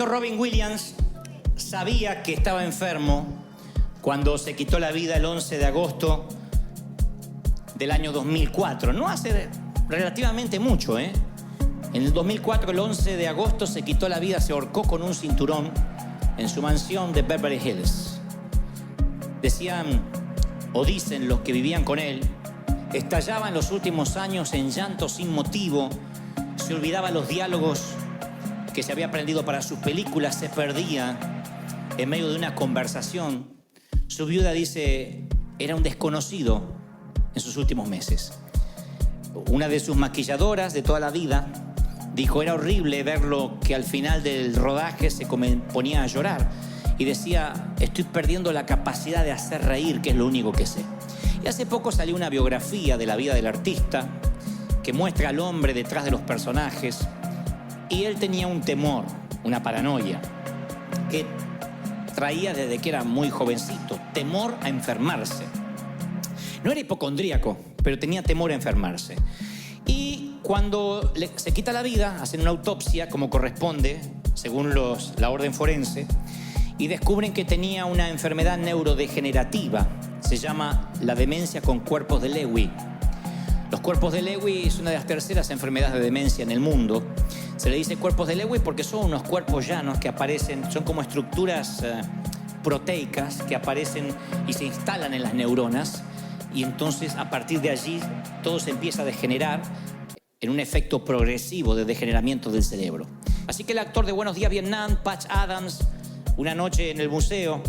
actor Robin Williams sabía que estaba enfermo cuando se quitó la vida el 11 de agosto del año 2004. No hace relativamente mucho, ¿eh? En el 2004, el 11 de agosto, se quitó la vida, se ahorcó con un cinturón en su mansión de Beverly Hills. Decían, o dicen los que vivían con él, estallaba en los últimos años en llanto sin motivo, se olvidaba los diálogos que se había aprendido para sus películas, se perdía en medio de una conversación. Su viuda dice, era un desconocido en sus últimos meses. Una de sus maquilladoras de toda la vida dijo, era horrible verlo, que al final del rodaje se ponía a llorar y decía, estoy perdiendo la capacidad de hacer reír, que es lo único que sé. Y hace poco salió una biografía de la vida del artista que muestra al hombre detrás de los personajes, y él tenía un temor, una paranoia que traía desde que era muy jovencito, temor a enfermarse. No era hipocondríaco, pero tenía temor a enfermarse. Y cuando se quita la vida, hacen una autopsia como corresponde, según la orden forense, y descubren que tenía una enfermedad neurodegenerativa. Se llama la demencia con cuerpos de Lewy. Los cuerpos de Lewy es una de las terceras enfermedades de demencia en el mundo. Se le dice cuerpos de Lewy porque son unos cuerpos llanos que aparecen, son como estructuras proteicas que aparecen y se instalan en las neuronas, y entonces a partir de allí todo se empieza a degenerar en un efecto progresivo de degeneramiento del cerebro. Así que el actor de Buenos Días Vietnam, Patch Adams, una noche en el museo,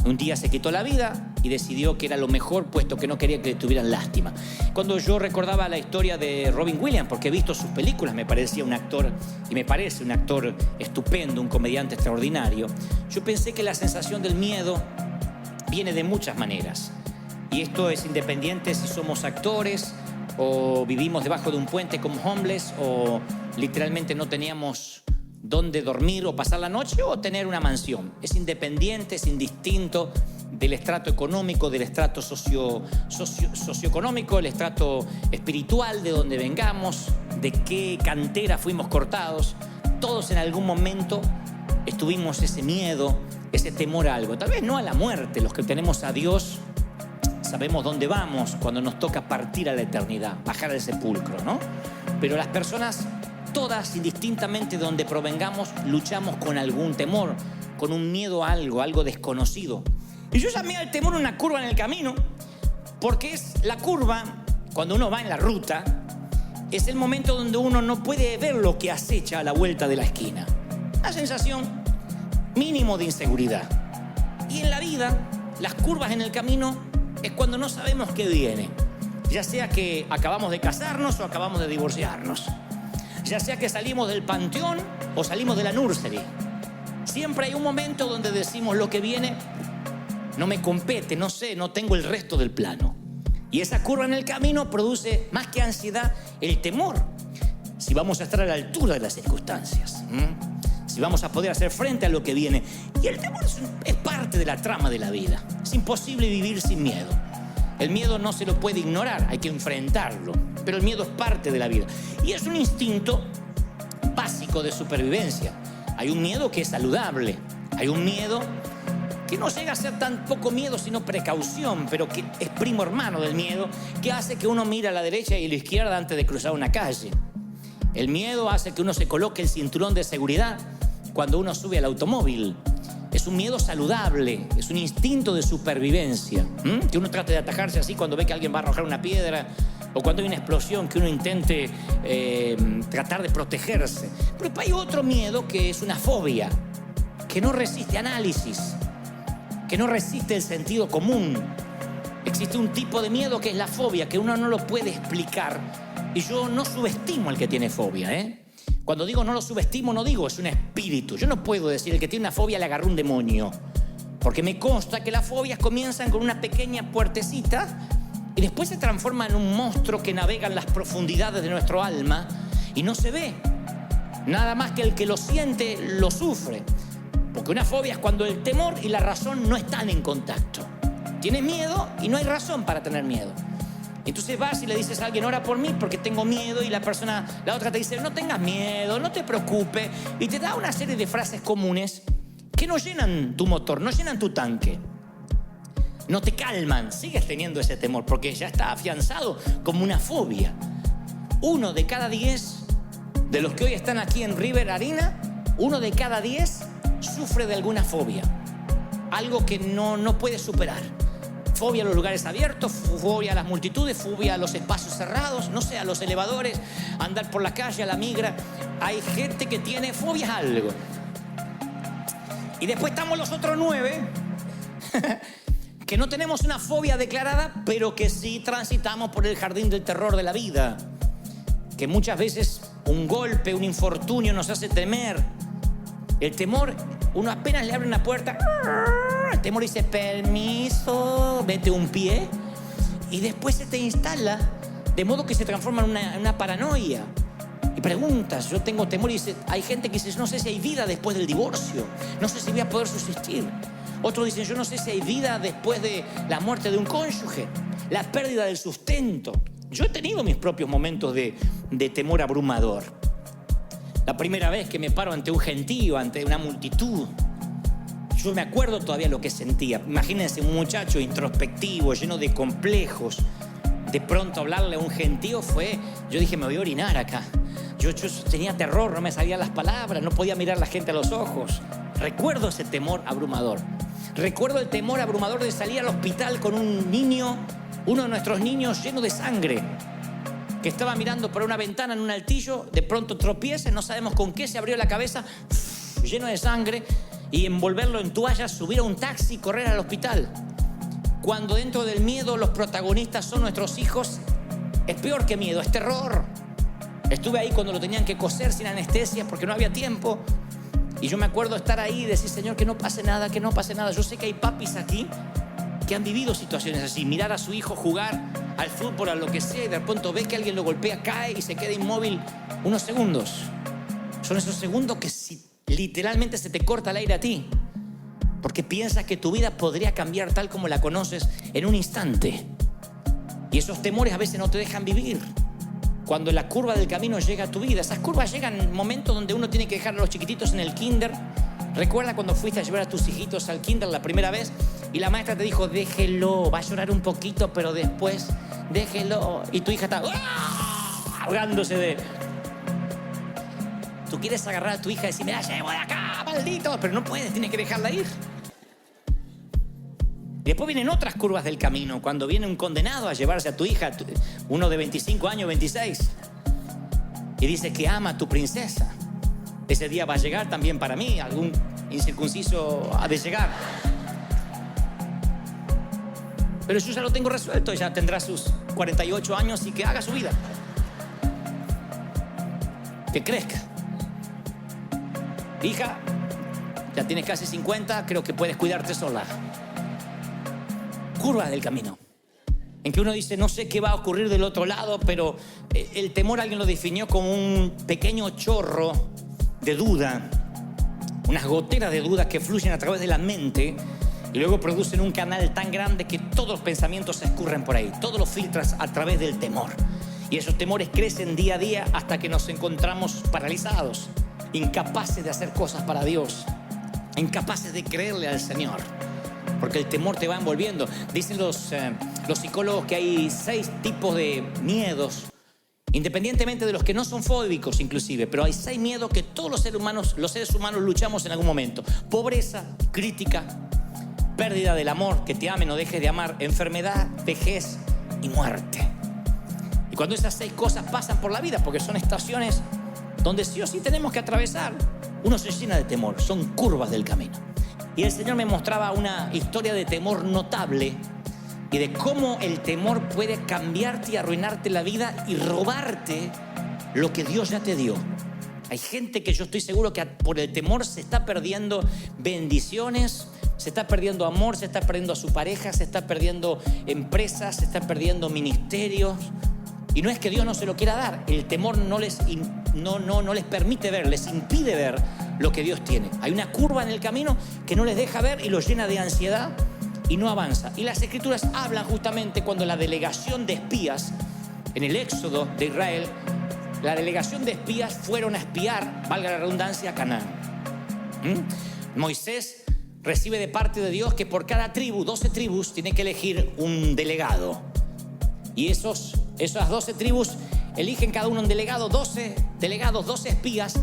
un día se quitó la vida y decidió que era lo mejor, puesto que no quería que le tuvieran lástima. Cuando yo recordaba la historia de Robin Williams, porque he visto sus películas, me parecía un actor, y me parece un actor estupendo, un comediante extraordinario, yo pensé que la sensación del miedo viene de muchas maneras. Y esto es independiente si somos actores o vivimos debajo de un puente como homeless, o literalmente no teníamos dónde dormir o pasar la noche, o tener una mansión. Es independiente, es indistinto del estrato económico, del estrato socioeconómico, el estrato espiritual, de donde vengamos, de qué cantera fuimos cortados. Todos en algún momento estuvimos ese miedo, ese temor a algo. Tal vez no a la muerte, los que tenemos a Dios sabemos dónde vamos cuando nos toca partir a la eternidad, bajar al sepulcro, ¿no? Pero las personas, todas, indistintamente de donde provengamos, luchamos con algún temor, con un miedo a algo desconocido. Y yo llamé al temor una curva en el camino, porque es la curva, cuando uno va en la ruta, es el momento donde uno no puede ver lo que acecha a la vuelta de la esquina. Una sensación mínimo de inseguridad. Y en la vida, las curvas en el camino es cuando no sabemos qué viene. Ya sea que acabamos de casarnos o acabamos de divorciarnos. Ya sea que salimos del panteón o salimos de la nursery. Siempre hay un momento donde decimos, lo que viene no me compete, no sé, no tengo el resto del plano. Y esa curva en el camino produce, más que ansiedad, el temor. Si vamos a estar a la altura de las circunstancias, si vamos a poder hacer frente a lo que viene. Y el temor es parte de la trama de la vida. Es imposible vivir sin miedo. El miedo no se lo puede ignorar, hay que enfrentarlo. Pero el miedo es parte de la vida. Y es un instinto básico de supervivencia. Hay un miedo que es saludable. Hay un miedo que no llega a ser tan poco miedo, sino precaución, pero que es primo hermano del miedo, que hace que uno mire a la derecha y a la izquierda antes de cruzar una calle. El miedo hace que uno se coloque el cinturón de seguridad cuando uno sube al automóvil. Es un miedo saludable, es un instinto de supervivencia, que uno trate de atajarse así cuando ve que alguien va a arrojar una piedra, o cuando hay una explosión, que uno intente tratar de protegerse. Pero hay otro miedo que es una fobia, que no resiste análisis, que no resiste el sentido común. Existe un tipo de miedo que es la fobia, que uno no lo puede explicar. Y yo no subestimo al que tiene fobia, Cuando digo no lo subestimo, no digo es un espíritu. Yo no puedo decir el que tiene una fobia le agarró un demonio. Porque me consta que las fobias comienzan con una pequeña puertecita y después se transforman en un monstruo que navega en las profundidades de nuestro alma y no se ve. Nada más que el que lo siente lo sufre. Porque una fobia es cuando el temor y la razón no están en contacto. Tienes miedo y no hay razón para tener miedo. Entonces vas y le dices a alguien, ora por mí porque tengo miedo, y la otra te dice, no tengas miedo, no te preocupes, y te da una serie de frases comunes que no llenan tu motor, no llenan tu tanque, no te calman, sigues teniendo ese temor porque ya está afianzado como una fobia. 1 de cada 10 de los que hoy están aquí en River Arena, 1 de cada 10 sufre de alguna fobia, algo que no puede superar. Fobia a los lugares abiertos, fobia a las multitudes, fobia a los espacios cerrados, no sé, a los elevadores, a andar por la calle, a la migra. Hay gente que tiene fobias a algo. Y después estamos los otros 9 que no tenemos una fobia declarada, pero que sí transitamos por el jardín del terror de la vida. Que muchas veces un golpe, un infortunio nos hace temer. El temor, uno apenas le abre una puerta, el temor dice, permiso, mete un pie, y después se te instala, de modo que se transforma en una paranoia. Y preguntas, yo tengo temor, y dice, hay gente que dice, no sé si hay vida después del divorcio, no sé si voy a poder subsistir. Otros dicen, yo no sé si hay vida después de la muerte de un cónyuge, la pérdida del sustento. Yo he tenido mis propios momentos de temor abrumador. La primera vez que me paro ante un gentío, ante una multitud, yo me acuerdo todavía lo que sentía. Imagínense un muchacho introspectivo, lleno de complejos. De pronto hablarle a un gentío yo dije, me voy a orinar acá. Yo tenía terror, no me salían las palabras, no podía mirar a la gente a los ojos. Recuerdo ese temor abrumador. Recuerdo el temor abrumador de salir al hospital con un niño, uno de nuestros niños lleno de sangre, que estaba mirando por una ventana en un altillo, de pronto tropieza, no sabemos con qué, se abrió la cabeza, lleno de sangre, y envolverlo en toallas, subir a un taxi y correr al hospital. Cuando dentro del miedo los protagonistas son nuestros hijos, es peor que miedo, es terror. Estuve ahí cuando lo tenían que coser sin anestesia porque no había tiempo. Y yo me acuerdo estar ahí y decir, Señor, que no pase nada, que no pase nada. Yo sé que hay papis aquí que han vivido situaciones así. Mirar a su hijo jugar al fútbol, a lo que sea, y de pronto ve que alguien lo golpea, cae y se queda inmóvil unos segundos. Son esos segundos que literalmente se te corta el aire a ti, porque piensas que tu vida podría cambiar tal como la conoces en un instante. Y esos temores a veces no te dejan vivir. Cuando la curva del camino llega a tu vida, esas curvas llegan en momentos donde uno tiene que dejar a los chiquititos en el kinder. ¿Recuerda cuando fuiste a llevar a tus hijitos al kinder la primera vez y la maestra te dijo, déjelo, va a llorar un poquito, pero después déjelo? Y tu hija está ahogándose de... Tú quieres agarrar a tu hija y decir, me la llevo de acá, maldito, pero no puedes, tienes que dejarla ir. Después vienen otras curvas del camino, cuando viene un condenado a llevarse a tu hija, uno de 25 años, 26, y dice que ama a tu princesa. Ese día va a llegar también para mí, algún incircunciso ha de llegar. Pero yo ya lo tengo resuelto, ella tendrá sus 48 años y que haga su vida. Que crezca. Hija, ya tienes casi 50, creo que puedes cuidarte sola. Curvas del camino, en que uno dice, no sé qué va a ocurrir del otro lado, pero el temor alguien lo definió como un pequeño chorro de duda, unas goteras de dudas que fluyen a través de la mente y luego producen un canal tan grande que todos los pensamientos se escurren por ahí, todos los filtras a través del temor. Y esos temores crecen día a día hasta que nos encontramos paralizados, incapaces de hacer cosas para Dios, incapaces de creerle al Señor. Porque el temor te va envolviendo. Dicen los psicólogos que hay 6 tipos de miedos, independientemente de los que no son fóbicos inclusive, pero hay 6 miedos que todos los seres humanos luchamos en algún momento. Pobreza, crítica, pérdida del amor, que te amen o dejes de amar, enfermedad, vejez y muerte. Y cuando esas 6 cosas pasan por la vida, porque son estaciones donde sí o sí tenemos que atravesar, uno se llena de temor, son curvas del camino. Y el Señor me mostraba una historia de temor notable y de cómo el temor puede cambiarte y arruinarte la vida y robarte lo que Dios ya te dio. Hay gente que yo estoy seguro que por el temor se está perdiendo bendiciones, se está perdiendo amor, se está perdiendo a su pareja, se está perdiendo empresas, se está perdiendo ministerios. Y no es que Dios no se lo quiera dar, el temor no les permite ver, les impide ver lo que Dios tiene. Hay una curva en el camino que no les deja ver y los llena de ansiedad y no avanza. Y las Escrituras hablan justamente cuando la delegación de espías, en el éxodo de Israel, la delegación de espías fueron a espiar, valga la redundancia, a Canaán. Moisés recibe de parte de Dios que por cada tribu, 12 tribus, tiene que elegir un delegado. Y esas 12 tribus eligen cada uno un delegado, 12 delegados, 12 espías,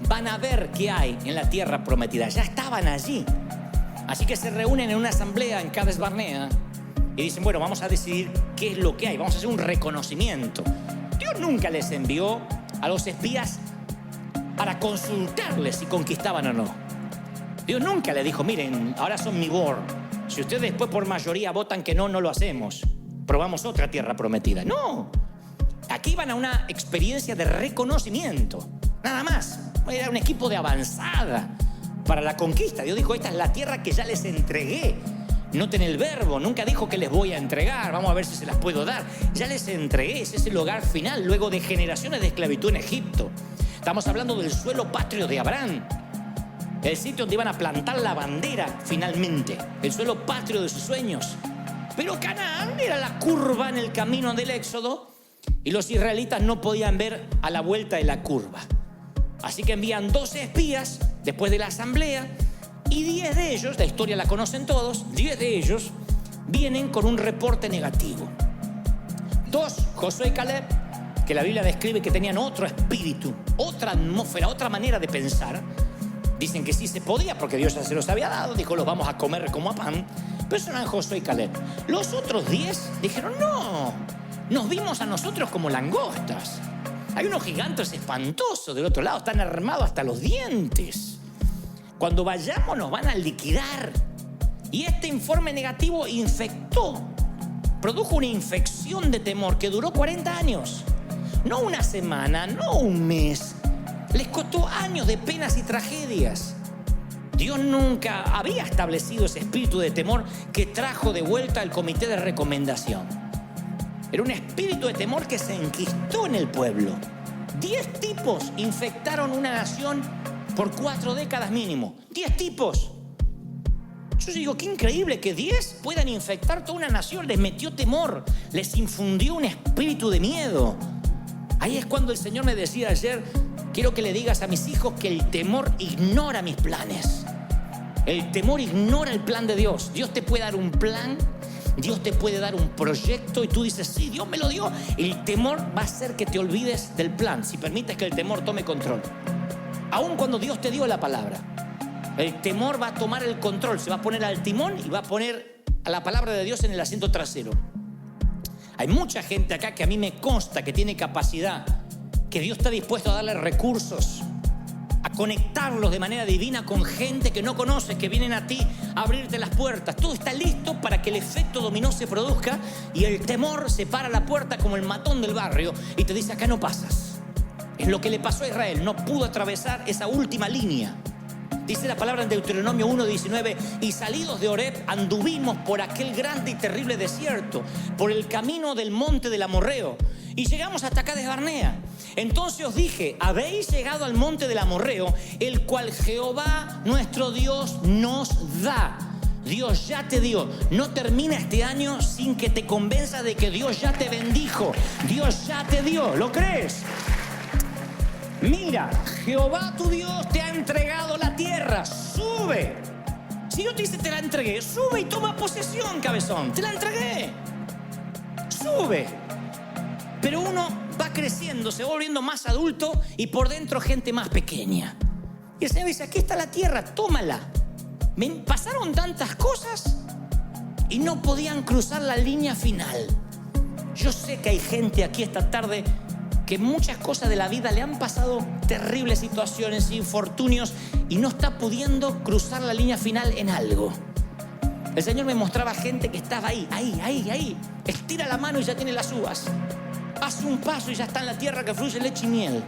van a ver qué hay en la tierra prometida. Ya estaban allí. Así que se reúnen en una asamblea en Cades Barnea y dicen, bueno, vamos a decidir qué es lo que hay, vamos a hacer un reconocimiento. Dios nunca les envió a los espías para consultarles si conquistaban o no. Dios nunca les dijo, miren, ahora son mi board. Si ustedes después por mayoría votan que no lo hacemos. Probamos otra tierra prometida. No, aquí van a una experiencia de reconocimiento, nada más. Era un equipo de avanzada para la conquista. Dios dijo, esta es la tierra que ya les entregué. Noten el verbo, nunca dijo que les voy a entregar, vamos a ver si se las puedo dar. Ya les entregué, ese es el hogar final luego de generaciones de esclavitud en Egipto. Estamos hablando del suelo patrio de Abraham, el sitio donde iban a plantar la bandera finalmente, el suelo patrio de sus sueños. Pero Canaán era la curva en el camino del éxodo y los israelitas no podían ver a la vuelta de la curva. Así que envían 12 espías después de la asamblea y 10 de ellos, la historia la conocen todos, 10 de ellos vienen con un reporte negativo. 2, Josué y Caleb, que la Biblia describe que tenían otro espíritu, otra atmósfera, otra manera de pensar. Dicen que sí se podía porque Dios ya se los había dado, dijo los vamos a comer como a pan, pero eso eran Josué y Caleb. Los otros 10 dijeron no, nos vimos a nosotros como langostas. Hay unos gigantes espantosos del otro lado, están armados hasta los dientes. Cuando vayamos nos van a liquidar. Y este informe negativo produjo una infección de temor que duró 40 años. No una semana, no un mes. Les costó años de penas y tragedias. Dios nunca había establecido ese espíritu de temor que trajo de vuelta el comité de recomendación. Era un espíritu de temor que se enquistó en el pueblo. 10 tipos infectaron una nación por 4 décadas mínimo. 10 tipos. Yo digo, qué increíble que 10 puedan infectar toda una nación. Les metió temor, les infundió un espíritu de miedo. Ahí es cuando el Señor me decía ayer, quiero que le digas a mis hijos que el temor ignora mis planes. El temor ignora el plan de Dios. Dios te puede dar un plan, Dios te puede dar un proyecto y tú dices, sí, Dios me lo dio. El temor va a hacer que te olvides del plan, si permites que el temor tome control. Aun cuando Dios te dio la palabra, el temor va a tomar el control, se va a poner al timón y va a poner a la palabra de Dios en el asiento trasero. Hay mucha gente acá que a mí me consta que tiene capacidad, que Dios está dispuesto a darle recursos, a conectarlos de manera divina con gente que no conoces, que vienen a ti a abrirte las puertas. Todo está listo para que el efecto dominó se produzca y el temor se para la puerta como el matón del barrio y te dice, acá no pasas. Es lo que le pasó a Israel, no pudo atravesar esa última línea. Dice la palabra en Deuteronomio 1:19, y salidos de Horeb anduvimos por aquel grande y terrible desierto, por el camino del monte del Amorreo, y llegamos hasta Cades Barnea. Entonces os dije, habéis llegado al monte del Amorreo, el cual Jehová nuestro Dios nos da. Dios ya te dio. No termina este año sin que te convenza de que Dios ya te bendijo. Dios ya te dio. ¿Lo crees? Mira, Jehová tu Dios te ha entregado la tierra. Sube. Si Dios te dice te la entregué, sube y toma posesión, cabezón. Te la entregué. Sube. Pero uno va creciendo, se va volviendo más adulto y por dentro gente más pequeña. Y el Señor dice, aquí está la tierra, tómala. Pasaron tantas cosas y no podían cruzar la línea final. Yo sé que hay gente aquí esta tarde que muchas cosas de la vida le han pasado terribles situaciones, infortunios, y no está pudiendo cruzar la línea final en algo. El Señor me mostraba gente que estaba ahí. Estira la mano y ya tiene las uvas. Hace un paso y ya está en la tierra que fluye leche y miel.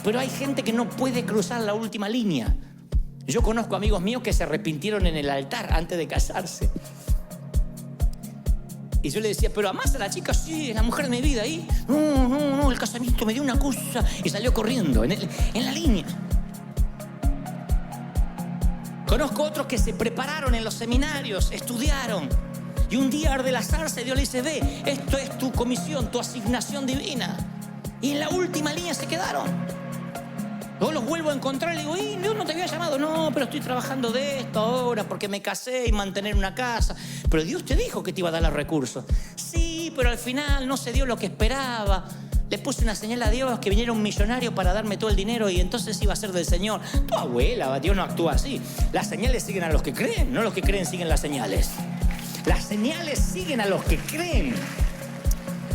Pero hay gente que no puede cruzar la última línea. Yo conozco amigos míos que se arrepintieron en el altar antes de casarse. Y yo le decía, ¿pero amás a la chica? Sí, es la mujer de mi vida. ¿Y? No, el casamiento me dio una cosa. Y salió corriendo en la línea. Conozco otros que se prepararon en los seminarios, estudiaron. Y un día arde la zarza y Dios le dice, ve, esto es tu comisión, tu asignación divina. Y en la última línea se quedaron. Luego los vuelvo a encontrar y digo, Dios no te había llamado. No, pero estoy trabajando de esto ahora porque me casé y mantener una casa. Pero Dios te dijo que te iba a dar los recursos. Sí, pero al final no se dio lo que esperaba. Le puse una señal a Dios que viniera un millonario para darme todo el dinero y entonces iba a ser del Señor. Tu abuela, Dios no actúa así. Las señales siguen a los que creen, no los que creen siguen las señales. Las señales siguen a los que creen.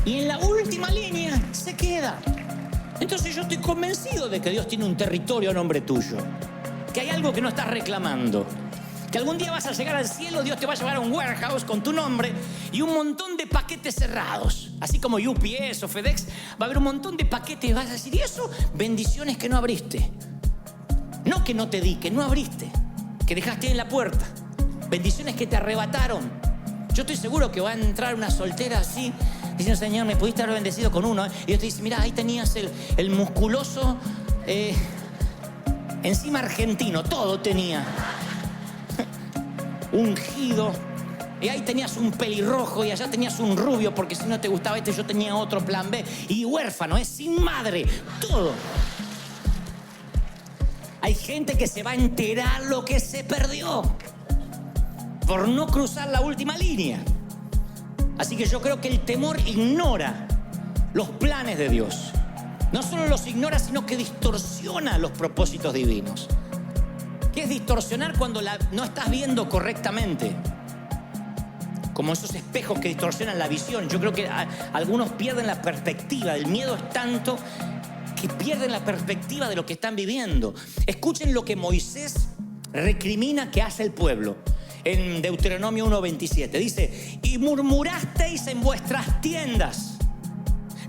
Y en la última línea se queda. Entonces yo estoy convencido de que Dios tiene un territorio a nombre tuyo. Que hay algo que no estás reclamando. Que algún día vas a llegar al cielo, Dios te va a llevar a un warehouse con tu nombre y un montón de paquetes cerrados. Así como UPS o FedEx, va a haber un montón de paquetes y vas a decir, ¿y eso? Bendiciones que no abriste. No que no te di, que no abriste. Que dejaste en la puerta. Bendiciones que te arrebataron. Yo estoy seguro que va a entrar una soltera así, diciendo, Señor, me pudiste haber bendecido con uno. Y Dios te dice, mira, ahí tenías el musculoso, encima argentino, todo tenía. Ungido. Y ahí tenías un pelirrojo y allá tenías un rubio, porque si no te gustaba este, yo tenía otro plan B. Y huérfano, sin madre, todo. Hay gente que se va a enterar lo que se perdió por no cruzar la última línea. Así que yo creo que el temor ignora los planes de Dios. No solo los ignora, sino que distorsiona los propósitos divinos. ¿Qué es distorsionar? Cuando no estás viendo correctamente. Como esos espejos que distorsionan la visión. Yo creo que algunos pierden la perspectiva. El miedo es tanto que pierden la perspectiva de lo que están viviendo. Escuchen lo que Moisés recrimina que hace el pueblo. En Deuteronomio 1:27 dice, y murmurasteis en vuestras tiendas.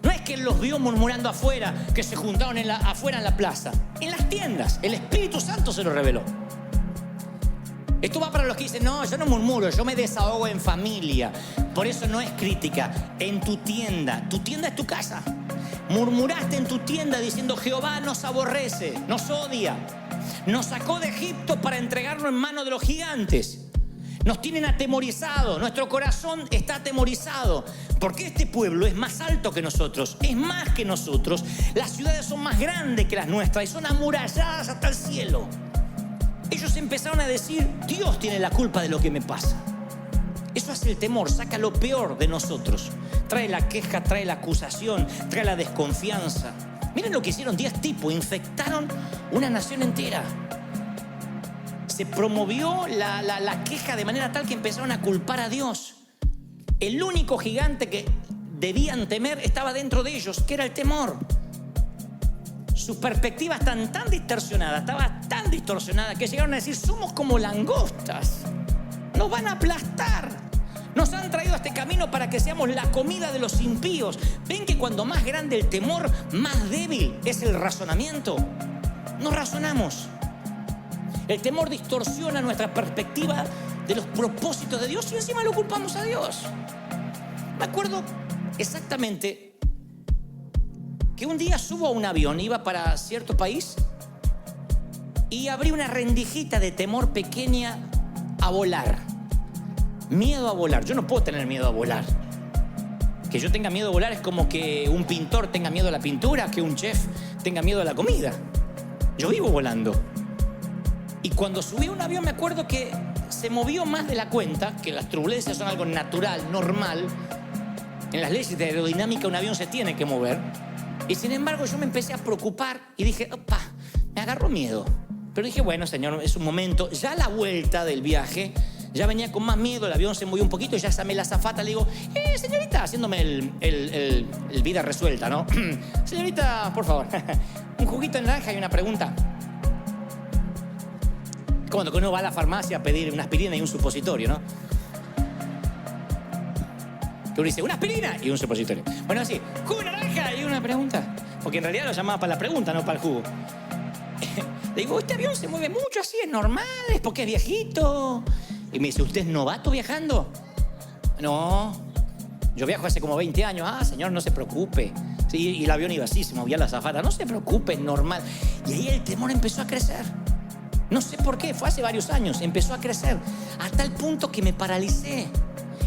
No es que él los vio murmurando afuera, que se juntaron afuera en la plaza. En las tiendas, el Espíritu Santo se lo reveló. Esto va para los que dicen, no, yo no murmuro, yo me desahogo en familia. Por eso no es crítica. En tu tienda es tu casa. Murmuraste en tu tienda diciendo, Jehová nos aborrece, nos odia. Nos sacó de Egipto para entregarnos en manos de los gigantes. Nos tienen atemorizados, nuestro corazón está atemorizado. Porque este pueblo es más alto que nosotros, es más que nosotros. Las ciudades son más grandes que las nuestras y son amuralladas hasta el cielo. Ellos empezaron a decir, Dios tiene la culpa de lo que me pasa. Eso hace el temor, saca lo peor de nosotros. Trae la queja, trae la acusación, trae la desconfianza. Miren lo que hicieron 10 tipos, infectaron una nación entera. Se promovió la queja de manera tal que empezaron a culpar a Dios. El único gigante que debían temer estaba dentro de ellos, que era el temor. Sus perspectivas estaban tan distorsionadas, estaba tan distorsionada que llegaron a decir, somos como langostas, nos van a aplastar. Nos han traído a este camino para que seamos la comida de los impíos. ¿Ven que cuando más grande el temor, más débil es el razonamiento? No razonamos. El temor distorsiona nuestra perspectiva de los propósitos de Dios y encima lo culpamos a Dios. Me acuerdo exactamente que un día subo a un avión, iba para cierto país y abrí una rendijita de temor pequeña a volar. Miedo a volar. Yo no puedo tener miedo a volar. Que yo tenga miedo a volar es como que un pintor tenga miedo a la pintura, que un chef tenga miedo a la comida. Yo vivo volando. Y cuando subí a un avión me acuerdo que se movió más de la cuenta, que las turbulencias son algo natural, normal. En las leyes de aerodinámica un avión se tiene que mover. Y sin embargo yo me empecé a preocupar y dije, opa, me agarró miedo. Pero dije, bueno, Señor, es un momento. Ya a la vuelta del viaje, ya venía con más miedo, el avión se movió un poquito, ya llamé a la azafata, le digo, señorita, haciéndome el vida resuelta, ¿no? Señorita, por favor, un juguito de naranja y una pregunta. Cuando uno va a la farmacia a pedir una aspirina y un supositorio, ¿no? Que uno dice, una aspirina y un supositorio. Bueno, así, jugo de naranja y una pregunta. Porque en realidad lo llamaba para la pregunta, no para el jugo. Le digo, este avión se mueve mucho así, es normal, es porque es viejito. Y me dice, ¿usted es novato viajando? No, yo viajo hace como 20 años. Ah, señor, no se preocupe. Sí, y el avión iba así, se movía la azafata. No se preocupe, es normal. Y ahí el temor empezó a crecer. No sé por qué, fue hace varios años, empezó a crecer a tal punto que me paralicé.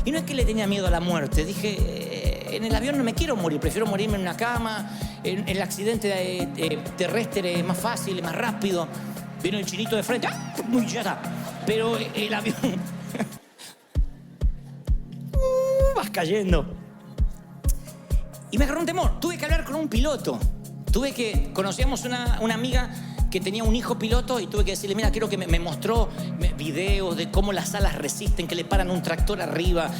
Y no es que le tenía miedo a la muerte, dije, en el avión no me quiero morir, prefiero morirme en una cama, en el accidente terrestre es más fácil, es más rápido. Vino el chinito de frente, ¡ah! Uy, ya está. Pero el avión... vas cayendo. Y me agarró un temor, tuve que hablar con un piloto. Conocíamos una amiga que tenía un hijo piloto y tuve que decirle, mira, quiero que me mostró videos de cómo las alas resisten, que le paran un tractor arriba,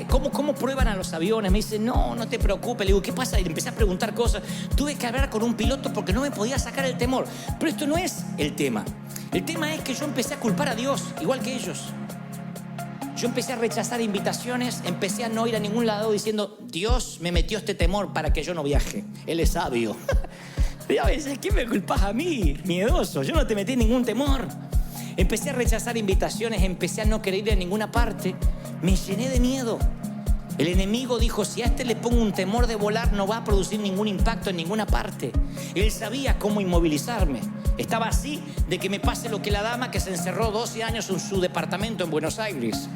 cómo prueban a los aviones. Me dice, no te preocupes. Le digo, ¿qué pasa? Y le empecé a preguntar cosas. Tuve que hablar con un piloto porque no me podía sacar el temor. Pero esto no es el tema. El tema es que yo empecé a culpar a Dios, igual que ellos. Yo empecé a rechazar invitaciones, empecé a no ir a ningún lado diciendo, Dios me metió este temor para que yo no viaje. Él es sabio. Y a veces, ¿qué me culpas a mí? Miedoso, yo no te metí ningún temor. Empecé a rechazar invitaciones, empecé a no querer ir a ninguna parte. Me llené de miedo. El enemigo dijo, si a este le pongo un temor de volar, no va a producir ningún impacto en ninguna parte. Él sabía cómo inmovilizarme. Estaba así de que me pase lo que la dama que se encerró 12 años en su departamento en Buenos Aires,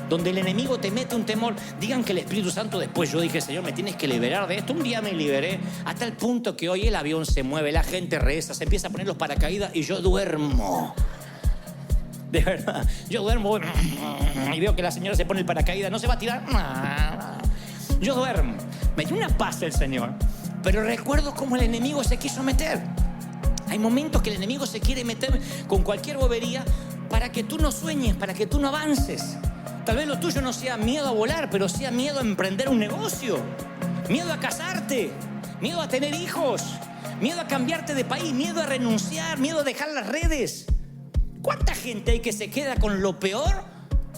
donde el enemigo te mete un temor. Digan que el Espíritu Santo después, yo dije, Señor, me tienes que liberar de esto. Un día me liberé, a tal punto que hoy el avión se mueve, la gente reza, se empieza a poner los paracaídas y yo duermo. De verdad, yo duermo y veo que la señora se pone el paracaídas, no se va a tirar. Yo duermo. Me dio una paz el Señor, pero recuerdo cómo el enemigo se quiso meter. Hay momentos que el enemigo se quiere meter con cualquier bobería para que tú no sueñes, para que tú no avances. Tal vez lo tuyo no sea miedo a volar, pero sea miedo a emprender un negocio, miedo a casarte, miedo a tener hijos, miedo a cambiarte de país, miedo a renunciar, miedo a dejar las redes. ¿Cuánta gente hay que se queda con lo peor?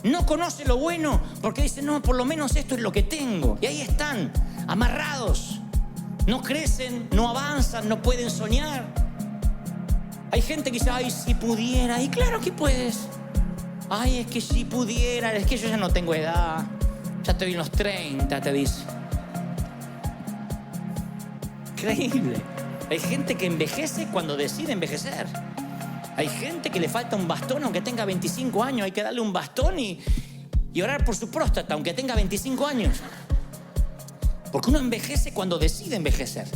No conoce lo bueno porque dice, no, por lo menos esto es lo que tengo. Y ahí están, amarrados. No crecen, no avanzan, no pueden soñar. Hay gente que dice, ay, si pudiera. Y claro que puedes. Ay, es que si pudiera, es que yo ya no tengo edad. Ya estoy en los 30, te dice. Increíble. Hay gente que envejece cuando decide envejecer. Hay gente que le falta un bastón aunque tenga 25 años. Hay que darle un bastón y orar por su próstata aunque tenga 25 años. Porque uno envejece cuando decide envejecer.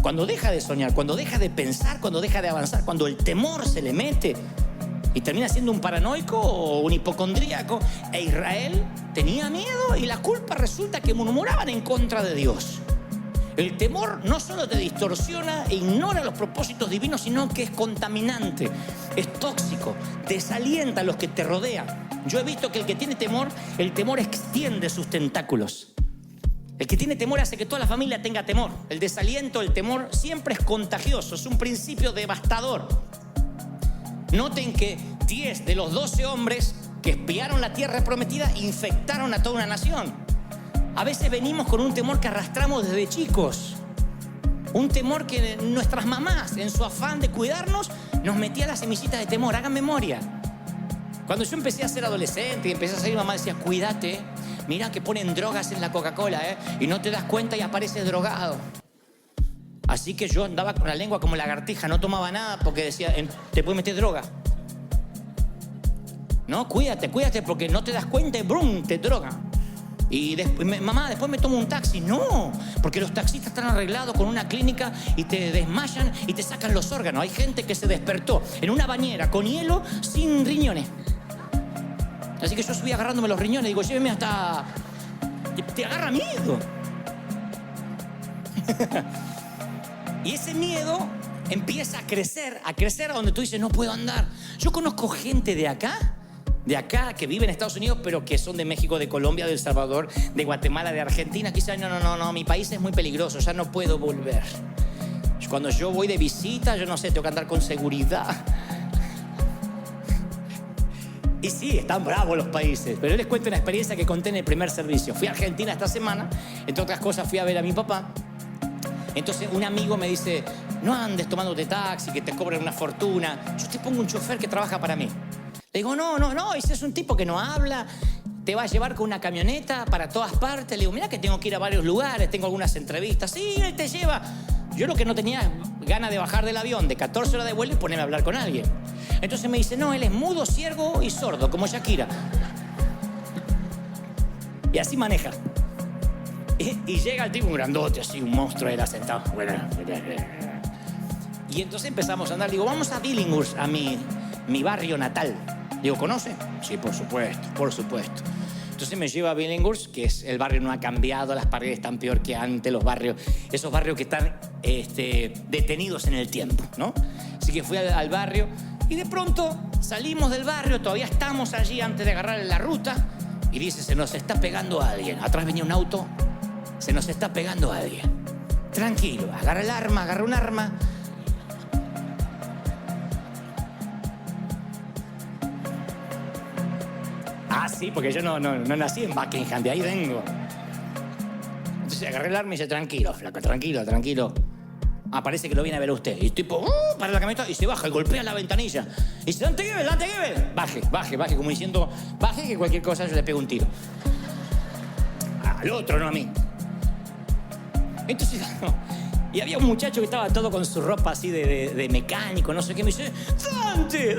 Cuando deja de soñar, cuando deja de pensar, cuando deja de avanzar, cuando el temor se le mete y termina siendo un paranoico o un hipocondríaco. E Israel tenía miedo y la culpa resulta que murmuraban en contra de Dios. El temor no solo te distorsiona e ignora los propósitos divinos, sino que es contaminante, es tóxico, desalienta a los que te rodean. Yo he visto que el que tiene temor, el temor extiende sus tentáculos. El que tiene temor hace que toda la familia tenga temor. El desaliento, el temor siempre es contagioso, es un principio devastador. Noten que 10 de los 12 hombres que espiaron la tierra prometida infectaron a toda una nación. A veces venimos con un temor que arrastramos desde chicos. Un temor que nuestras mamás, en su afán de cuidarnos, nos metían las semillitas de temor. Hagan memoria. Cuando yo empecé a ser adolescente y empecé a salir, mamá decía, cuídate, mira que ponen drogas en la Coca-Cola, y no te das cuenta y apareces drogado. Así que yo andaba con la lengua como lagartija, no tomaba nada porque decía, te puedes meter droga. No, cuídate porque no te das cuenta y brum, te drogan. Y después, mamá, después me tomo un taxi. No, porque los taxistas están arreglados con una clínica y te desmayan y te sacan los órganos. Hay gente que se despertó en una bañera con hielo sin riñones. Así que yo subí agarrándome los riñones y digo, lléveme hasta... Te agarra miedo. Y ese miedo empieza a crecer a donde tú dices, no puedo andar. Yo conozco gente de acá que vive en Estados Unidos, pero que son de México, de Colombia, de El Salvador, de Guatemala, de Argentina, que dicen, no, mi país es muy peligroso, ya no puedo volver. Cuando yo voy de visita, yo no sé, tengo que andar con seguridad. Y sí, están bravos los países, pero yo les cuento una experiencia que conté en el primer servicio. Fui a Argentina esta semana, entre otras cosas fui a ver a mi papá. Entonces un amigo me dice, no andes tomándote taxi, que te cobran una fortuna. Yo te pongo un chofer que trabaja para mí. Le digo, no, ese es un tipo que no habla, te va a llevar con una camioneta para todas partes. Le digo, mira que tengo que ir a varios lugares, tengo algunas entrevistas. Sí, él te lleva. Yo lo que no tenía ganas de bajar del avión de 14 horas de vuelo y ponerme a hablar con alguien. Entonces me dice, no, él es mudo, ciego y sordo, como Shakira. Y así maneja. Y llega el tipo, un grandote, así, un monstruo, era sentado. Y entonces empezamos a andar. Digo, vamos a Billinghurst, a mi barrio natal. Digo, ¿conoce? Sí, por supuesto, por supuesto. Entonces me lleva a Billinghurst, que es el barrio no ha cambiado, las paredes están peor que antes, los barrios, esos barrios que están detenidos en el tiempo, ¿no? Así que fui al barrio y de pronto salimos del barrio, todavía estamos allí antes de agarrar la ruta y dice, se nos está pegando a alguien. Atrás venía un auto, se nos está pegando a alguien. Tranquilo, agarra un arma. Ah, sí, porque yo no nací en Buckingham, de ahí vengo. Entonces agarré el arma y dice, tranquilo, flaco, tranquilo. Ah, parece que lo viene a ver usted. Y tipo, para la camioneta y se baja y golpea la ventanilla. Y dice, Dante Gebel. Baje, como diciendo, baje que cualquier cosa yo le pego un tiro. Al otro, no a mí. Entonces, y había un muchacho que estaba todo con su ropa así de mecánico, no sé qué, me dice, Dante,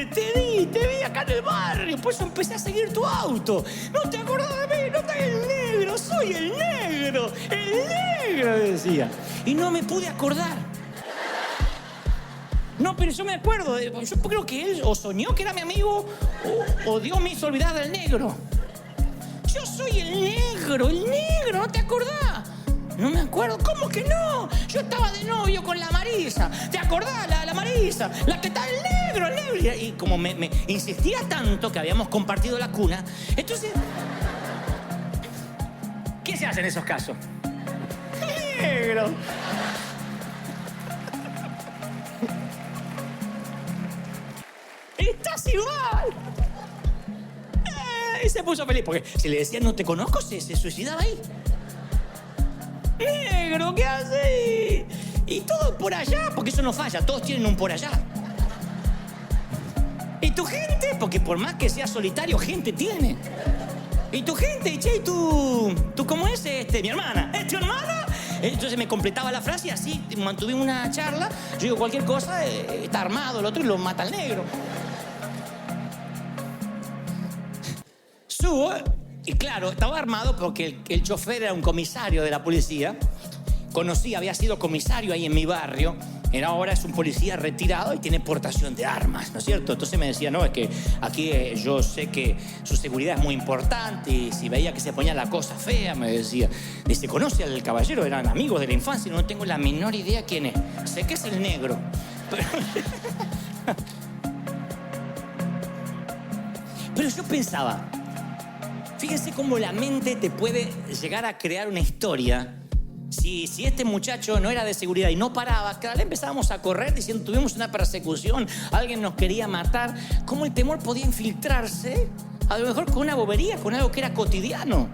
te vi acá en el barrio, por eso empecé a seguir tu auto. No te acordás de mí, no te el negro, soy el negro, decía. Y no me pude acordar. No, pero yo me acuerdo, yo creo que él o soñó que era mi amigo o Dios me hizo olvidar del negro. Yo soy el negro, ¿no te acordás? No me acuerdo, ¿cómo que no? Yo estaba de novio con la Marisa. ¿Te acordás? La Marisa, la que está el negro. Y como me insistía tanto que habíamos compartido la cuna, entonces, ¿qué se hace en esos casos? Negro. Estás igual. Y se puso feliz, porque si le decían no te conozco, se suicidaba ahí. Negro, ¿qué haces? Y todo por allá, porque eso no falla, todos tienen un por allá. Y tu gente, porque por más que sea solitario, gente tiene. Y tu gente, che, ¿y tú cómo es? Mi hermana. ¿Es tu hermana? Entonces me completaba la frase y así mantuvimos una charla. Yo digo cualquier cosa, está armado el otro y lo mata al negro. Subo. Y claro, estaba armado porque el chofer era un comisario de la policía. Había sido comisario ahí en mi barrio. Ahora es un policía retirado y tiene portación de armas, ¿no es cierto? Entonces me decía, no, es que aquí yo sé que su seguridad es muy importante y si veía que se ponía la cosa fea, me decía. Dice, ¿conoce al caballero? Eran amigos de la infancia y no tengo la menor idea quién es. Sé que es el negro. Pero yo pensaba, fíjense cómo la mente te puede llegar a crear una historia. Si este muchacho no era de seguridad y no paraba, cada vez empezábamos a correr diciendo tuvimos una persecución, alguien nos quería matar. ¿Cómo el temor podía infiltrarse? A lo mejor con una bobería, con algo que era cotidiano.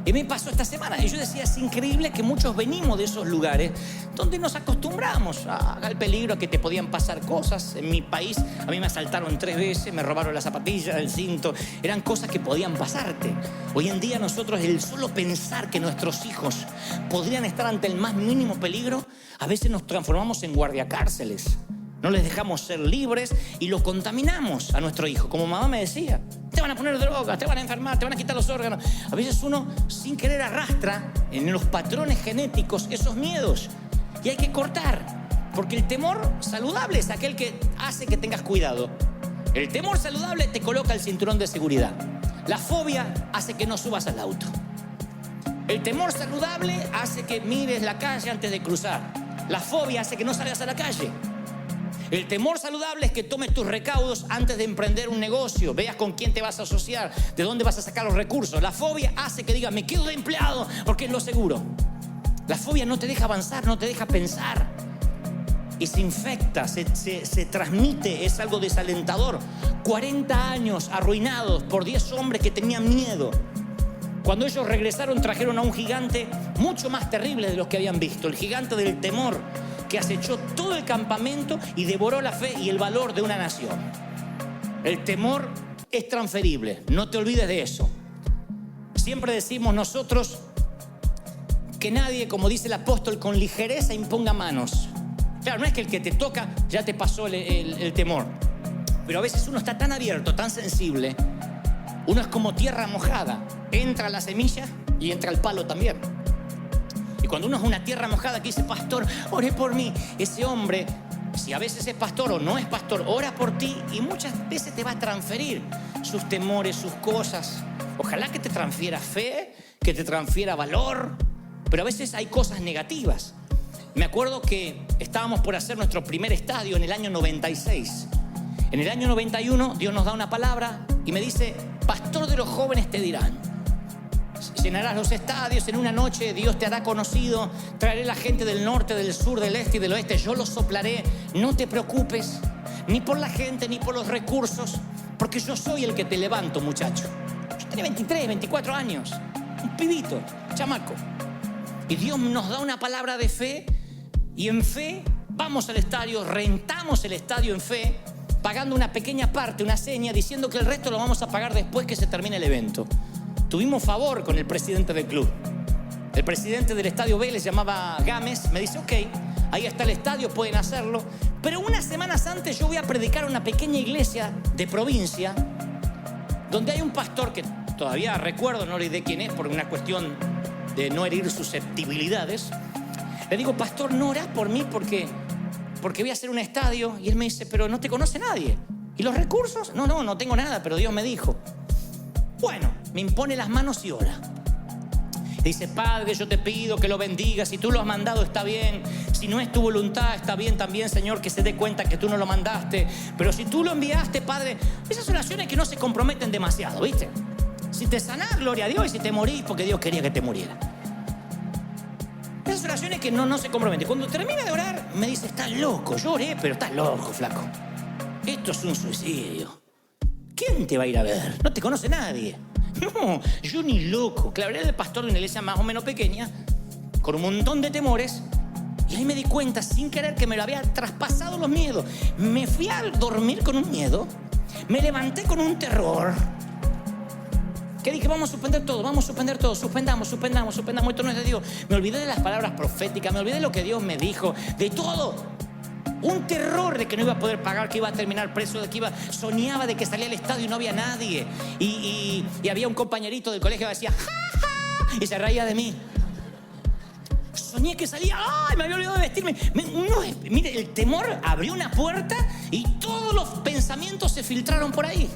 Y me pasó esta semana y yo decía, es increíble que muchos venimos de esos lugares donde nos acostumbramos al peligro, a que te podían pasar cosas. En mi país a mí me asaltaron 3 veces, me robaron la zapatilla, el cinto. Eran cosas que podían pasarte. Hoy en día nosotros, el solo pensar que nuestros hijos podrían estar ante el más mínimo peligro, a veces nos transformamos en guardiacárceles. No les dejamos ser libres y los contaminamos a nuestro hijo. Como mamá me decía, te van a poner drogas, te van a enfermar, te van a quitar los órganos. A veces uno sin querer arrastra en los patrones genéticos esos miedos. Y hay que cortar, porque el temor saludable es aquel que hace que tengas cuidado. El temor saludable te coloca el cinturón de seguridad. La fobia hace que no subas al auto. El temor saludable hace que mires la calle antes de cruzar. La fobia hace que no salgas a la calle. El temor saludable es que tomes tus recaudos antes de emprender un negocio, veas con quién te vas a asociar, de dónde vas a sacar los recursos. La fobia hace que digas, me quedo de empleado porque es lo seguro. La fobia no te deja avanzar, no te deja pensar. Y se infecta, se transmite, es algo desalentador. 40 años arruinados por 10 hombres que tenían miedo. Cuando ellos regresaron trajeron a un gigante mucho más terrible de los que habían visto, el gigante del temor, que acechó todo el campamento y devoró la fe y el valor de una nación. El temor es transferible, no te olvides de eso. Siempre decimos nosotros que nadie, como dice el apóstol, con ligereza imponga manos. Claro, no es que el que te toca ya te pasó el temor. Pero a veces uno está tan abierto, tan sensible. Uno es como tierra mojada. Entra la semilla y entra el palo también. Y cuando uno es una tierra mojada que dice, pastor, ore por mí. Ese hombre, si a veces es pastor o no es pastor, ora por ti y muchas veces te va a transferir sus temores, sus cosas. Ojalá que te transfiera fe, que te transfiera valor, pero a veces hay cosas negativas. Me acuerdo que estábamos por hacer nuestro primer estadio en el año 96. En el año 91 Dios nos da una palabra y me dice, pastor de los jóvenes te dirán. Llenarás los estadios, en una noche Dios te hará conocido, traeré la gente del norte, del sur, del este y del oeste, yo los soplaré, no te preocupes, ni por la gente, ni por los recursos, porque yo soy el que te levanto, muchacho. Yo tenía 23, 24 años, un pibito, chamaco. Y Dios nos da una palabra de fe, y en fe vamos al estadio, rentamos el estadio en fe, pagando una pequeña parte, una seña, diciendo que el resto lo vamos a pagar después que se termine el evento. Tuvimos favor con el presidente del club. El presidente del estadio B, le llamaba Gámez, me dice, ok, ahí está el estadio, pueden hacerlo. Pero unas semanas antes yo voy a predicar a una pequeña iglesia de provincia, donde hay un pastor que todavía recuerdo, no le diré quién es, por una cuestión de no herir susceptibilidades. Le digo, pastor, ¿no orás por mí porque voy a hacer un estadio? Y él me dice, pero no te conoce nadie. ¿Y los recursos? No tengo nada, pero Dios me dijo. Bueno, me impone las manos y ora. Dice, Padre, yo te pido que lo bendigas. Si tú lo has mandado, está bien. Si no es tu voluntad, está bien también, Señor, que se dé cuenta que tú no lo mandaste. Pero si tú lo enviaste, Padre, esas oraciones que no se comprometen demasiado, ¿viste? Si te sanás, gloria a Dios. Y si te morís, porque Dios quería que te muriera. Esas oraciones que no se comprometen. Cuando termina de orar, me dice, estás loco. Yo oré, pero estás loco, flaco. Esto es un suicidio. ¿Quién te va a ir a ver? No te conoce nadie. No, yo ni loco. Claro, era el pastor de una iglesia más o menos pequeña, con un montón de temores. Y ahí me di cuenta, sin querer, que me lo había traspasado los miedos. Me fui a dormir con un miedo. Me levanté con un terror. Que dije, vamos a suspender todo. Suspendamos. Esto no es de Dios. Me olvidé de las palabras proféticas. Me olvidé de lo que Dios me dijo. De todo. Un terror de que no iba a poder pagar, que iba a terminar preso, de que soñaba de que salía al estadio y no había nadie. Y había un compañerito del colegio que decía, ¡ja, ja! Y se reía de mí. Soñé que salía, ¡ay! Me había olvidado de vestirme. Mire, el temor abrió una puerta y todos los pensamientos se filtraron por ahí.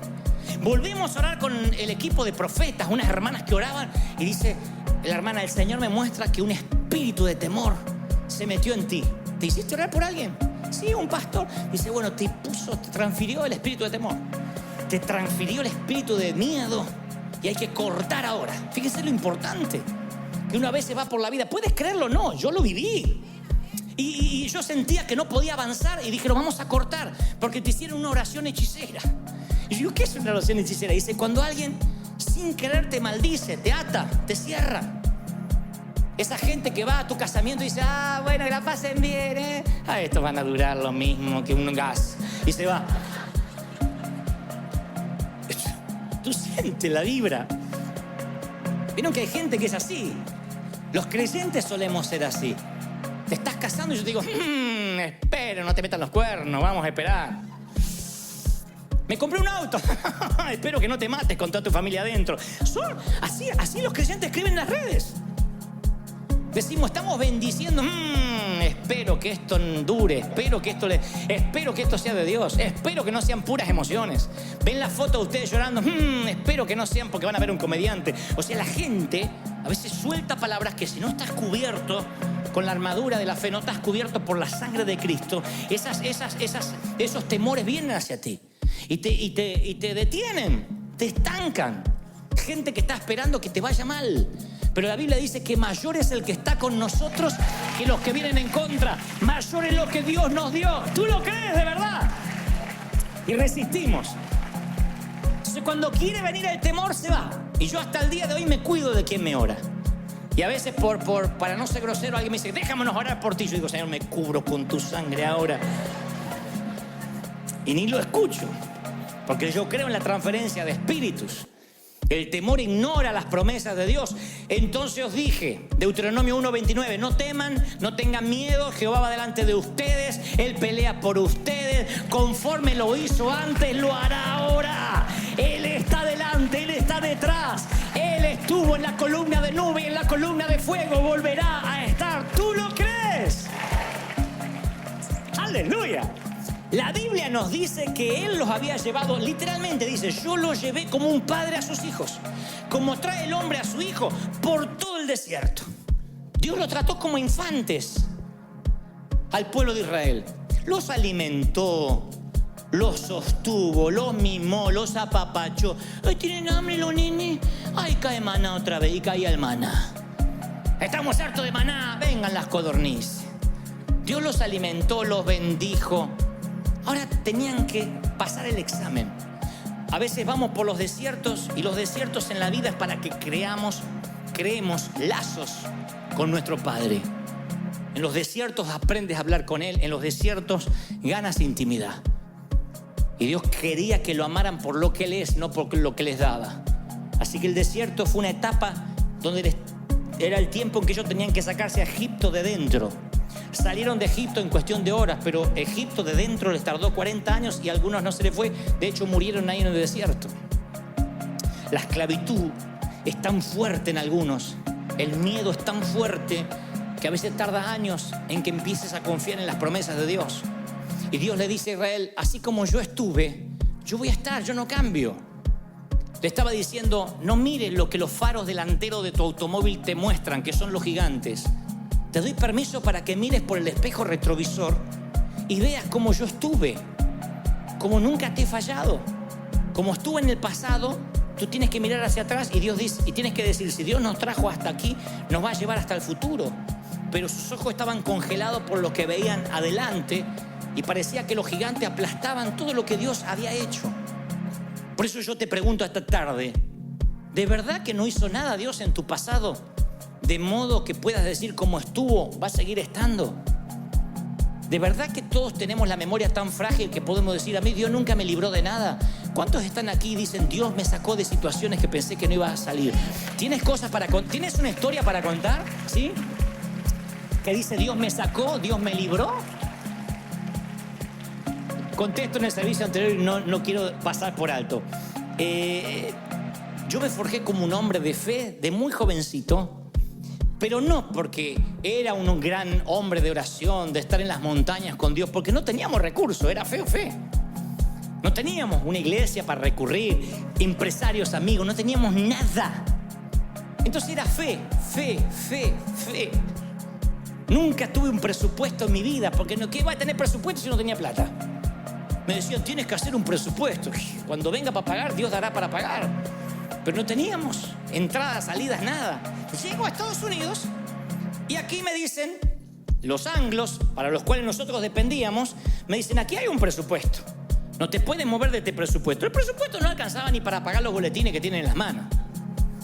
Volvimos a orar con el equipo de profetas, unas hermanas que oraban, y dice la hermana, el Señor me muestra que un espíritu de temor se metió en ti. ¿Te hiciste orar por alguien? Sí, un pastor. Dice, bueno, te transfirió el espíritu de temor. Te transfirió el espíritu de miedo. Y hay que cortar ahora. Fíjense lo importante. Que una vez se va por la vida. ¿Puedes creerlo? No, yo lo viví. Y yo sentía que no podía avanzar. Y dije, lo vamos a cortar. Porque te hicieron una oración hechicera. Y yo digo, ¿qué es una oración hechicera? Dice, cuando alguien sin querer te maldice, te ata, te cierra. Esa gente que va a tu casamiento y dice, bueno, que la pasen bien, ¿eh? Estos van a durar lo mismo que un gas. Y se va. Tú sientes la vibra. Vieron que hay gente que es así. Los creyentes solemos ser así. Te estás casando y yo te digo, espera, no te metan los cuernos, vamos a esperar. Me compré un auto. Espero que no te mates con toda tu familia adentro. Son así los creyentes escriben en las redes. Decimos, estamos bendiciendo, espero que esto dure, espero que esto sea de Dios, espero que no sean puras emociones. Ven la foto de ustedes llorando, espero que no sean porque van a ver un comediante. O sea, la gente a veces suelta palabras que si no estás cubierto con la armadura de la fe, no estás cubierto por la sangre de Cristo, esos temores vienen hacia ti y te detienen, te estancan. Gente que está esperando que te vaya mal. Pero la Biblia dice que mayor es el que está con nosotros que los que vienen en contra. Mayor es lo que Dios nos dio. ¿Tú lo crees de verdad? Y resistimos. Entonces cuando quiere venir el temor se va. Y yo hasta el día de hoy me cuido de quien me ora. Y a veces para no ser grosero alguien me dice, déjamenos orar por ti. Yo digo, Señor, me cubro con tu sangre ahora. Y ni lo escucho. Porque yo creo en la transferencia de espíritus. El temor ignora las promesas de Dios. Entonces os dije, Deuteronomio 1:29, no teman, no tengan miedo, Jehová va delante de ustedes, Él pelea por ustedes, conforme lo hizo antes, lo hará ahora. Él está delante, Él está detrás, Él estuvo en la columna de nube y en la columna de fuego, volverá a estar. ¿Tú lo crees? ¡Aleluya! La Biblia nos dice que Él los había llevado, literalmente dice, yo los llevé como un padre a sus hijos, como trae el hombre a su hijo por todo el desierto. Dios los trató como infantes al pueblo de Israel. Los alimentó, los sostuvo, los mimó, los apapachó. Ay, ¿tienen hambre los nenes? Ay, cae maná otra vez, y caía el maná. Estamos hartos de maná, vengan las codornices. Dios los alimentó, los bendijo. Ahora tenían que pasar el examen. A veces vamos por los desiertos y los desiertos en la vida es para que creemos lazos con nuestro Padre. En los desiertos aprendes a hablar con Él, en los desiertos ganas intimidad. Y Dios quería que lo amaran por lo que Él es, no por lo que les daba. Así que el desierto fue una etapa donde era el tiempo en que ellos tenían que sacarse a Egipto de dentro. Salieron de Egipto en cuestión de horas, pero Egipto de dentro les tardó 40 años y a algunos no se les fue. De hecho, murieron ahí en el desierto. La esclavitud es tan fuerte en algunos, el miedo es tan fuerte que a veces tarda años en que empieces a confiar en las promesas de Dios. Y Dios le dice a Israel, así como yo estuve, yo voy a estar, yo no cambio. Le estaba diciendo, no mires lo que los faros delanteros de tu automóvil te muestran, que son los gigantes. Te doy permiso para que mires por el espejo retrovisor y veas cómo yo estuve, cómo nunca te he fallado. Como estuve en el pasado, tú tienes que mirar hacia atrás y Dios dice, y tienes que decir, si Dios nos trajo hasta aquí, nos va a llevar hasta el futuro. Pero sus ojos estaban congelados por lo que veían adelante y parecía que los gigantes aplastaban todo lo que Dios había hecho. Por eso yo te pregunto esta tarde, ¿de verdad que no hizo nada Dios en tu pasado? De modo que puedas decir cómo estuvo, va a seguir estando. ¿De verdad que todos tenemos la memoria tan frágil que podemos decir, a mí Dios nunca me libró de nada? ¿Cuántos están aquí y dicen, Dios me sacó de situaciones que pensé que no iba a salir? ¿Tienes ¿Tienes una historia para contar? ¿Sí? Que dice, Dios me sacó, Dios me libró. Contesto en el servicio anterior y no quiero pasar por alto. Yo me forjé como un hombre de fe de muy jovencito. Pero no porque era un gran hombre de oración, de estar en las montañas con Dios, porque no teníamos recursos, era fe. No teníamos una iglesia para recurrir, empresarios, amigos, no teníamos nada. Entonces era fe. Nunca tuve un presupuesto en mi vida, porque ¿qué iba a tener presupuesto si no tenía plata? Me decían, tienes que hacer un presupuesto. Cuando venga para pagar, Dios dará para pagar. Pero no teníamos entradas, salidas, nada. Llego a Estados Unidos y aquí me dicen, los anglos, para los cuales nosotros dependíamos, me dicen, aquí hay un presupuesto. No te puedes mover de este presupuesto. El presupuesto no alcanzaba ni para pagar los boletines que tienen en las manos.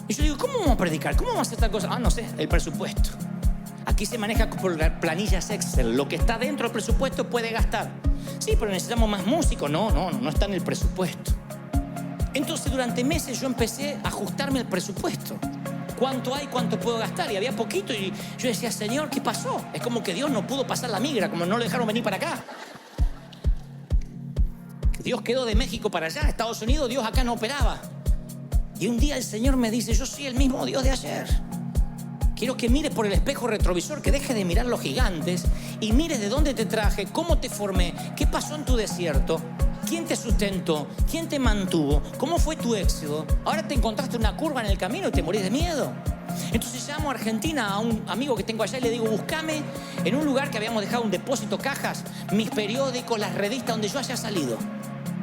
Y yo digo, ¿cómo vamos a predicar? ¿Cómo vamos a hacer esta cosa? No sé, el presupuesto. Aquí se maneja por planillas Excel. Lo que está dentro del presupuesto puede gastar. Sí, pero necesitamos más músicos. No está en el presupuesto. Entonces durante meses yo empecé a ajustarme al presupuesto. ¿Cuánto hay? ¿Cuánto puedo gastar? Y había poquito y yo decía, Señor, ¿qué pasó? Es como que Dios no pudo pasar la migra, como no lo dejaron venir para acá. Dios quedó de México para allá, Estados Unidos, Dios acá no operaba. Y un día el Señor me dice, yo soy el mismo Dios de ayer. Quiero que mires por el espejo retrovisor, que dejes de mirar los gigantes y mires de dónde te traje, cómo te formé, qué pasó en tu desierto. ¿Quién te sustentó? ¿Quién te mantuvo? ¿Cómo fue tu éxodo? Ahora te encontraste una curva en el camino y te morís de miedo. Entonces llamo a Argentina a un amigo que tengo allá y le digo, búscame en un lugar que habíamos dejado un depósito, cajas, mis periódicos, las revistas donde yo haya salido.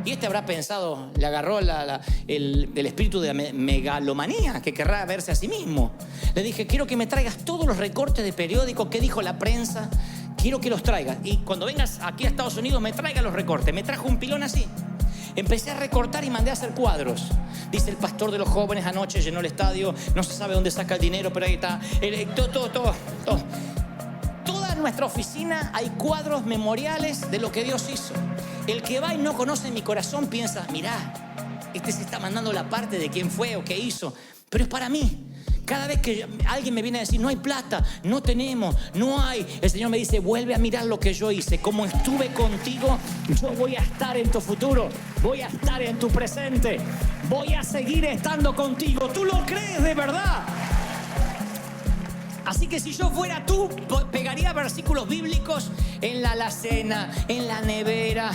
Y este habrá pensado, le agarró el espíritu de megalomanía, que querrá verse a sí mismo. Le dije, quiero que me traigas todos los recortes de periódicos, qué dijo la prensa. Quiero que los traigas. Y cuando vengas aquí a Estados Unidos, me traiga los recortes. Me trajo un pilón así. Empecé a recortar y mandé a hacer cuadros. Dice el pastor de los jóvenes anoche, llenó el estadio. No se sabe dónde saca el dinero, pero ahí está. Todo. Toda en nuestra oficina hay cuadros memoriales de lo que Dios hizo. El que va y no conoce mi corazón piensa, mirá, este se está mandando la parte de quién fue o qué hizo, pero es para mí. Cada vez que alguien me viene a decir, no hay plata, no tenemos, no hay, el Señor me dice, vuelve a mirar lo que yo hice. Como estuve contigo, yo voy a estar en tu futuro, voy a estar en tu presente, voy a seguir estando contigo. ¿Tú lo crees de verdad? Así que si yo fuera tú, pegaría versículos bíblicos en la alacena, en la nevera.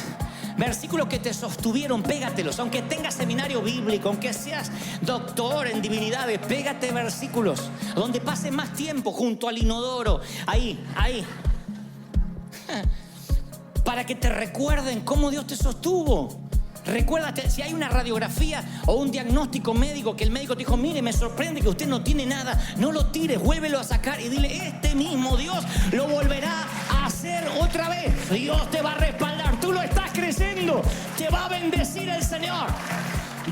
Versículos que te sostuvieron, pégatelos. Aunque tengas seminario bíblico, aunque seas doctor en divinidades, pégate versículos donde pases más tiempo junto al inodoro. Ahí. Para que te recuerden cómo Dios te sostuvo. Recuérdate, si hay una radiografía o un diagnóstico médico que el médico te dijo, mire, me sorprende que usted no tiene nada, no lo tires, vuélvelo a sacar y dile, este mismo Dios lo volverá a hacer otra vez. Dios te va a respaldar, tú lo estás creyendo, te va a bendecir el Señor.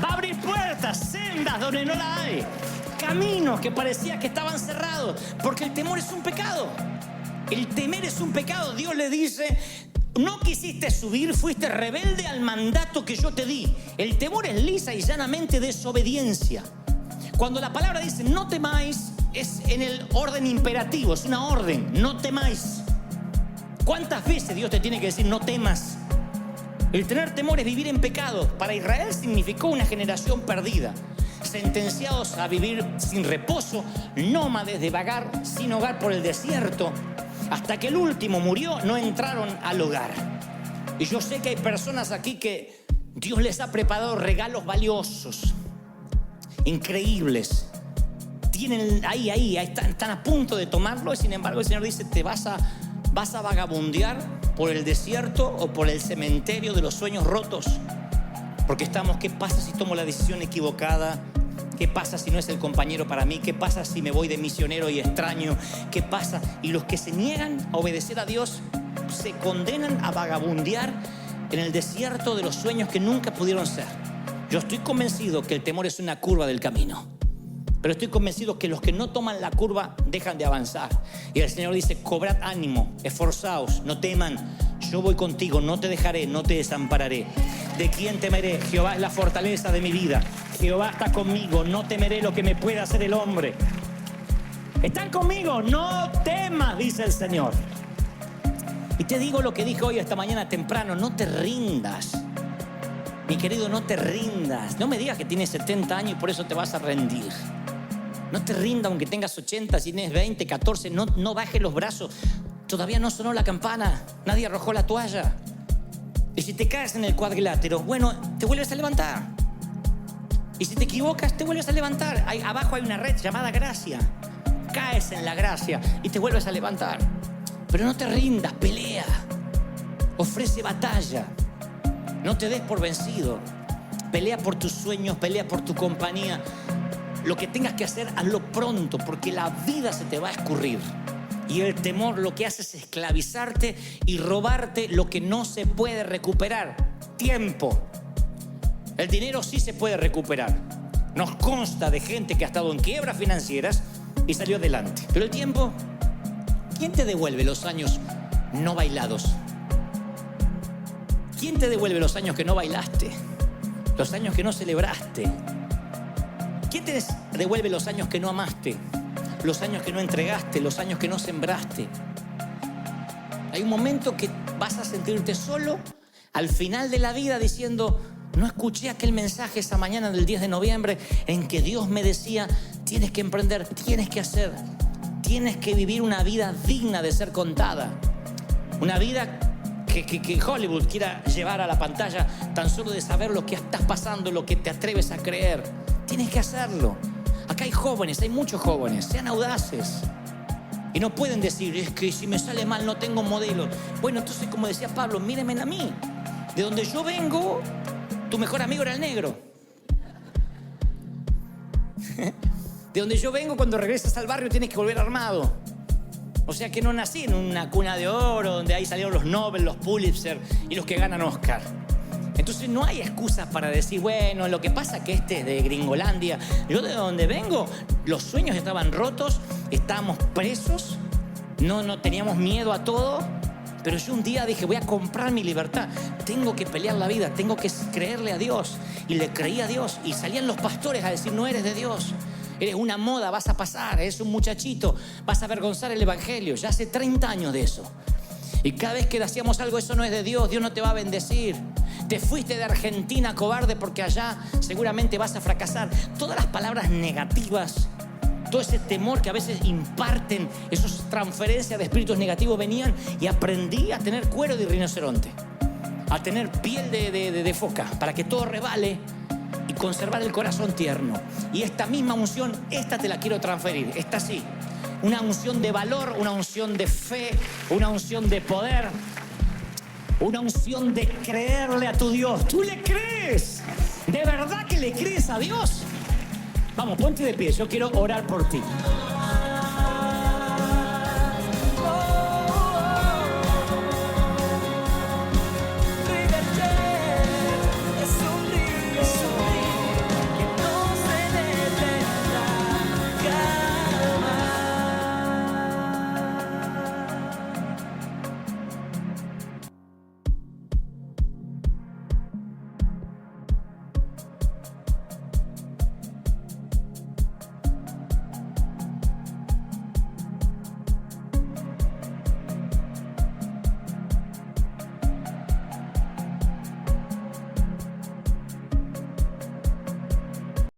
Va a abrir puertas, sendas donde no la hay, caminos que parecía que estaban cerrados, porque el temor es un pecado. El temer es un pecado. Dios le dice, no quisiste subir, fuiste rebelde al mandato que yo te di. El temor es lisa y llanamente desobediencia. Cuando la palabra dice no temáis, es en el orden imperativo, es una orden, no temáis. ¿Cuántas veces Dios te tiene que decir no temas? El tener temor es vivir en pecado. Para Israel significó una generación perdida, sentenciados a vivir sin reposo, nómades de vagar sin hogar por el desierto. Hasta que el último murió, no entraron al hogar. Y yo sé que hay personas aquí que Dios les ha preparado regalos valiosos, increíbles. Tienen ahí están a punto de tomarlo y sin embargo el Señor dice, te vas a vagabundear por el desierto o por el cementerio de los sueños rotos. Porque ¿qué pasa si tomo la decisión equivocada? ¿Qué pasa si no es el compañero para mí? ¿Qué pasa si me voy de misionero y extraño? ¿Qué pasa? Y los que se niegan a obedecer a Dios se condenan a vagabundear en el desierto de los sueños que nunca pudieron ser. Yo estoy convencido que el temor es una curva del camino, pero estoy convencido que los que no toman la curva dejan de avanzar. Y el Señor dice, cobrad ánimo, esforzaos, no teman. Yo voy contigo, no te dejaré, no te desampararé. ¿De quién temeré? Jehová es la fortaleza de mi vida. Jehová está conmigo, no temeré lo que me pueda hacer el hombre. ¿Están conmigo? No temas, dice el Señor. Y te digo lo que dije hoy esta mañana temprano, no te rindas. Mi querido, no te rindas. No me digas que tienes 70 años y por eso te vas a rendir. No te rindas aunque tengas 80, si tienes 20, 14, no bajes los brazos. Todavía no sonó la campana, nadie arrojó la toalla. Y si te caes en el cuadrilátero, bueno, te vuelves a levantar. Y si te equivocas, te vuelves a levantar. Abajo hay una red llamada gracia. Caes en la gracia y te vuelves a levantar. Pero no te rindas, pelea. Ofrece batalla. No te des por vencido. Pelea por tus sueños, pelea por tu compañía. Lo que tengas que hacer, hazlo pronto, porque la vida se te va a escurrir. Y el temor lo que hace es esclavizarte y robarte lo que no se puede recuperar. Tiempo. El dinero sí se puede recuperar. Nos consta de gente que ha estado en quiebras financieras y salió adelante. Pero el tiempo, ¿quién te devuelve los años no bailados? ¿Quién te devuelve los años que no bailaste? Los años que no celebraste. ¿Quién te devuelve los años que no amaste? Los años que no entregaste, los años que no sembraste. Hay un momento que vas a sentirte solo al final de la vida diciendo, no escuché aquel mensaje esa mañana del 10 de noviembre en que Dios me decía, tienes que emprender, tienes que hacer, tienes que vivir una vida digna de ser contada. Una vida que Hollywood quiera llevar a la pantalla tan solo de saber lo que estás pasando, lo que te atreves a creer. Tienes que hacerlo. Acá hay jóvenes, hay muchos jóvenes, sean audaces. Y no pueden decir, es que si me sale mal no tengo modelo. Bueno, entonces como decía Pablo, mírenme a mí. De donde yo vengo, tu mejor amigo era el negro. De donde yo vengo, cuando regresas al barrio tienes que volver armado. O sea que no nací en una cuna de oro donde ahí salieron los Nobel, los Pulitzer y los que ganan Oscar. Entonces no hay excusas para decir, bueno, lo que pasa es que este es de Gringolandia. Yo de donde vengo, los sueños estaban rotos, estábamos presos, no teníamos miedo a todo, Pero yo un día dije, voy a comprar mi libertad. Tengo que pelear la vida, tengo que creerle a Dios. Y le creí a Dios. Y salían los pastores a decir, no eres de Dios. Eres una moda, vas a pasar, eres un muchachito, vas a avergonzar el evangelio. Ya hace 30 años de eso. Y cada vez que hacíamos algo, eso no es de Dios, Dios no te va a bendecir. Te fuiste de Argentina, cobarde, porque allá seguramente vas a fracasar. Todas las palabras negativas, todo ese temor que a veces imparten, esas transferencias de espíritus negativos venían, y aprendí a tener cuero de rinoceronte, a tener piel de foca, para que todo resbale y conservar el corazón tierno. Y esta misma unción, esta te la quiero transferir, esta sí. Una unción de valor, una unción de fe, una unción de poder, una unción de creerle a tu Dios. ¿Tú le crees? ¿De verdad que le crees a Dios? Vamos, ponte de pie, yo quiero orar por ti.